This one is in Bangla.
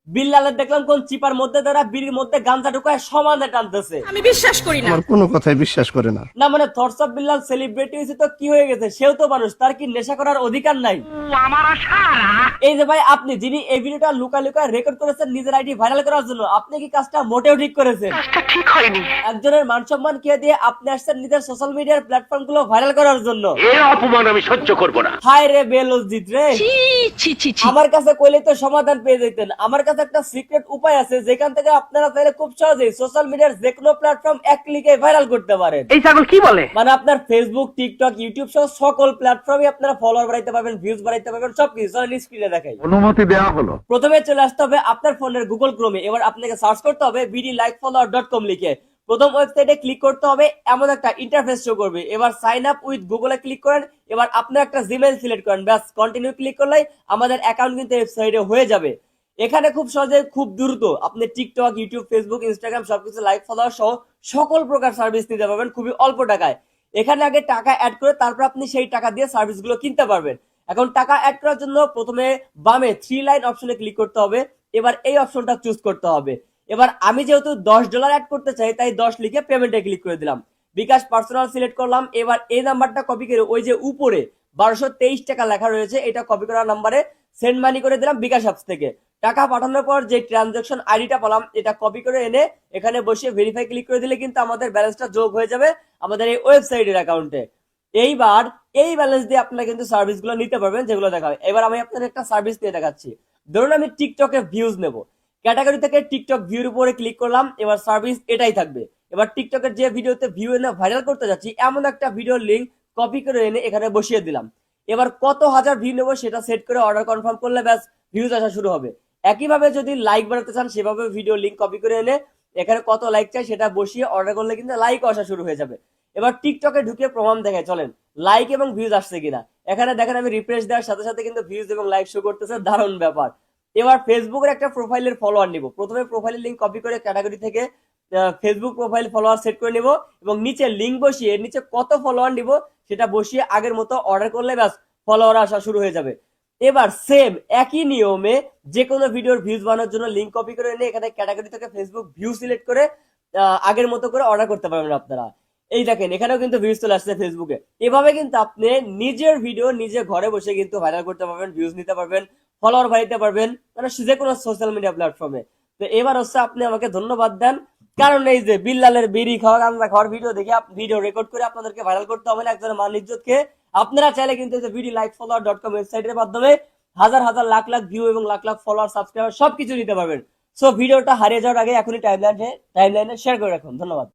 বিল্লালের দেখলাম কোন চিপার মধ্যে তারা বিড়ির মধ্যে গাঞ্জা ঢুকায় সমানে টানতেছে। আমি বিশ্বাস করি না। আমার কোনো কথাই বিশ্বাস করে না। না মানে থটস অফ বিল্লাল সেলিব্রিটি হয়েছে তো কি হয়ে গেছে, সেও তো মানুষ, তার কি নেশা করার অধিকার নাই? এই যে ভাই আপনি যিনি এই ভিডিওটা লুকা লুকা রেকর্ড করেছেন নিজের আইডি ভাইরাল করার জন্য, আপনি কি কাজটা মোটেও ঠিক করেছেন? ঠিক হয়নি। একজনের মান সম্মান খেয়ে দিয়ে আপনি আসছেন নিজের সোশ্যাল মিডিয়ার প্ল্যাটফর্ম গুলো ভাইরাল করার জন্য। এর অপমান আমি সহ্য করব না। হায় রে বেলজিৎ রে, ছি ছি ছি ছি। আমার কাছে কইলে তো সমাধান পেয়ে যেতেন। আমার কাছে একটা সিক্রেট উপায় আছে যেখান থেকে আপনারা চাইলে খুব সহজেই সোশ্যাল মিডিয়ার যে কোনো প্ল্যাটফর্ম এক ক্লিকে ভাইরাল করতে পারেন। এই ছাগল কি বলে? মানে আপনার ফেসবুক, টিকটক, ইউটিউব সহ সকল প্ল্যাটফর্মে আপনারা ফলোয়ার বাড়াইতে পারবেন, ভিউজ বাড়াইতে পারবেন, সবকিছু স্ক্রিনে দেখাই। অনুমতি দেওয়া হলো। প্রথমে চলে আসতে হবে আপনার ফোনের গুগল ক্রোমে। এবার আপনাকে সার্চ করতে হবে bdlikefollower.com লিখে। প্রথম ওয়েবসাইটে ক্লিক করতে হবে, এমন একটা ইন্টারফেস শো করবে। এবার সাইন আপ উইথ গুগলে ক্লিক করেন। এবার আপনার একটা জিমেইল সিলেক্ট করেন, ব্যাস কন্টিনিউ ক্লিক করলেই আমাদের অ্যাকাউন্ট কিন্তু ওয়েবসাইটে হয়ে যাবে। এখানে খুব সহজে খুব দ্রুত আপনি টিকটক, ইউটিউব, ফেসবুক, ইনস্টাগ্রাম সবকিছু লাইক ফলোয়ার সহ সকল প্রকার সার্ভিস নিতে পারবেন খুবই অল্প টাকায়। এখানে আগে টাকা অ্যাড করে তারপর আপনি সেই টাকা দিয়ে সার্ভিসগুলো কিনতে পারবেন। এখন টাকা অ্যাড করার জন্য প্রথমে বামে 3 লাইন অপশনে ক্লিক করতে হবে। এবার এই অপশনটা চুজ করতে হবে। এবার আমি যেহেতু $10 অ্যাড করতে চাই তাই 10 লিখে পেমেন্টে ক্লিক করে দিলাম। বিকাশ পার্সোনাল সিলেক্ট করলাম। এবার এই নাম্বারটা কপি করে ওই যে উপরে 1223 টাকা লেখা রয়েছে এটা কপি করা নাম্বারে সেন্ড মানি করে দিলাম বিকাশ অ্যাপস থেকে। টাকা পাঠানোর পর যে ট্রানজাকশন আইডিটা পেলাম এটা কপি করে এনে এখানে বসে ভেরিফাই ক্লিক করে দিলে কিন্তু আমাদের ব্যালেন্সটা যোগ হয়ে যাবে আমাদের এই ওয়েবসাইটের অ্যাকাউন্টে। এইবার এই ব্যালেন্স দিয়ে আপনারা কিন্তু সার্ভিসগুলো নিতে পারবেন যেগুলো দেখাবে। এবার আমি আপনাদের একটা সার্ভিস নিয়ে দেখাচ্ছি। ধরুন আমি টিকটকে ভিউজ নেব, ক্যাটাগরি থেকে টিকটক ভিউর উপরে ক্লিক করলাম। এবার সার্ভিস এটাই থাকবে। এবার টিকটকের যে ভিডিওতে ভিউ এনে ভাইরাল করতে যাচ্ছি এমন একটা ভিডিওর লিঙ্ক কপি করে এনে এখানে বসিয়ে দিলাম। এবার কত হাজার ভিউ নেবো সেটা সেট করে অর্ডার কনফার্ম করলে ব্যাস ভিউজ আসা শুরু হবে। একইভাবে যদি লাইক বাড়াতে চান সেভাবে ভিডিও লিঙ্ক কপি করে এনে এখানে কত লাইক চাই সেটা বসিয়ে অর্ডার করলে কিন্তু লাইক আসা শুরু হয়ে যাবে। এবার টিকটকে ঢুকে প্রমাণ দেখায় চলেন লাইক এবং ভিউজ আসছে কিনা। এখানে দেখেন আমি রিফ্রেশ দেওয়ার সাথে সাথে কিন্তু ভিউজ এবং লাইক শো করতেছে, দারুণ ব্যাপার। এবার ফেসবুকের একটা প্রোফাইলের ফলোয়ার নিব। প্রথমে প্রোফাইলের লিঙ্ক কপি করে ক্যাটাগরি থেকে ফেসবুক প্রোফাইল ফলোয়ার সেট করে নিব এবং নিচে লিঙ্ক বসিয়ে নিচে কত ফলোয়ার নিব সেটা বসিয়ে আগের মতো অর্ডার করলে ব্যাস ফলোয়ার আসা শুরু হয়ে যাবে। এবার সেম একই নিয়মে যে কোনো ভিডিওর ভিউজ বানানোর জন্য লিঙ্ক কপি করে এনে এখানে ক্যাটাগরি থেকে ফেসবুক ভিউ সিলেক্ট করে আগের মতো করে অর্ডার করতে পারবেন আপনারা। এই দেখেন এখানেও কিন্তু ভিউজ চলে আসছে ফেসবুকে। এভাবে কিন্তু আপনি নিজের ভিডিও নিজে ঘরে বসে কিন্তু ভাইরাল করতে পারবেন, ভিউজ নিতে পারবেন, ফলোয়ার বাড়াইতে পারবেন, মানে যে কোনো সোশ্যাল মিডিয়া প্ল্যাটফর্মে। তো এবার হচ্ছে আপনি আমাকে ধন্যবাদ দেন, কারণ এই যে বিল্লালের বিড়ি খাওয়া গাঁজা খাওয়ার ভিডিও দেখে ভিডিও রেকর্ড করে আপনাদেরকে ভাইরাল করতে হবে না একজনের মান ইজ্জতকে। আপনারা চাইলে কিন্তু bdlikefollower.com ওয়েবসাইটের মাধ্যমে হাজার হাজার লাখ লাখ ভিউ এবং লাখ লাখ ফলোয়ার সাবস্ক্রাইবার সবকিছু নিতে পারবেন। সো ভিডিওটা হারিয়ে যাওয়ার আগে এখনই টাইমলাইনে শেয়ার করে রাখুন। ধন্যবাদ।